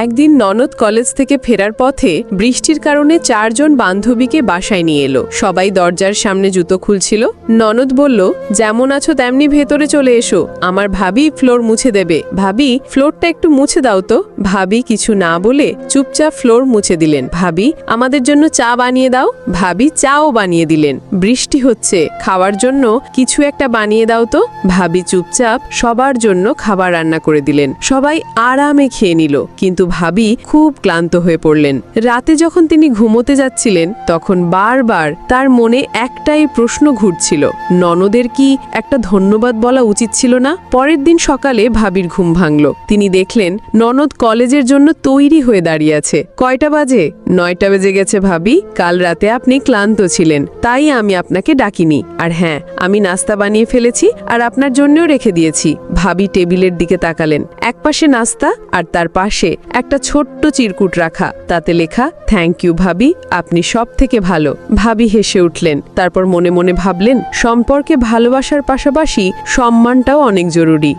একদিন ননদ কলেজ থেকে ফেরার পথে বৃষ্টির কারণে 4 জন বান্ধবীকে বাসায় নিয়ে এলো। সবাই দরজার সামনে জুতো খুলছিল। ননদ বলল, যেমন আছো তেমনি ভেতরে চলে এসো, আমার ভাবি ফ্লোর মুছে দেবে। ভাবি, ফ্লোরটা একটু মুছে দাও তো। ভাবি কিছু না বলে চুপচাপ ফ্লোর মুছে দিলেন। ভাবি, আমাদের জন্য চা বানিয়ে দাও। ভাবি চাও বানিয়ে দিলেন। বৃষ্টি হচ্ছে, খাওয়ার জন্য কিছু একটা বানিয়ে দাও তো। ভাবি চুপচাপ সবার জন্য খাবার রান্না করে দিলেন। সবাই আরামে খেয়ে নিল, কিন্তু ভাবি খুব ক্লান্ত হয়ে পড়লেন। রাতে যখন তিনি ঘুমোতে যাচ্ছিলেন, তখন বারবার তার মনে একটাই প্রশ্ন ঘুরছিল, ননদের কি একটা ধন্যবাদ বলা উচিত ছিল না? পরের দিন সকালে ভাবির ঘুম ভাঙল। তিনি দেখলেন ননদ কলেজের জন্য তৈরি হয়ে দাঁড়িয়ে আছে। কয়টা বাজে? 9টা বেজে গেছে ভাবি। কাল রাতে আপনি ক্লান্ত ছিলেন, তাই আমি আপনাকে ডাকিনি। আর হ্যাঁ, আমি নাস্তা বানিয়ে ফেলেছি আর আপনার জন্যও রেখে দিয়েছি। ভাবি টেবিলের দিকে তাকালেন। একপাশে নাস্তা আর তার পাশে একটা ছোট্ট চিরকুট রাখা, তাতে লেখা, থ্যাংক ইউ ভাবি, আপনি সব থেকে ভালো। ভাবি হেসে উঠলেন। তারপর মনে মনে ভাবলেন, সম্পর্কে ভালোবাসার পাশাপাশি সম্মানটাও অনেক জরুরি।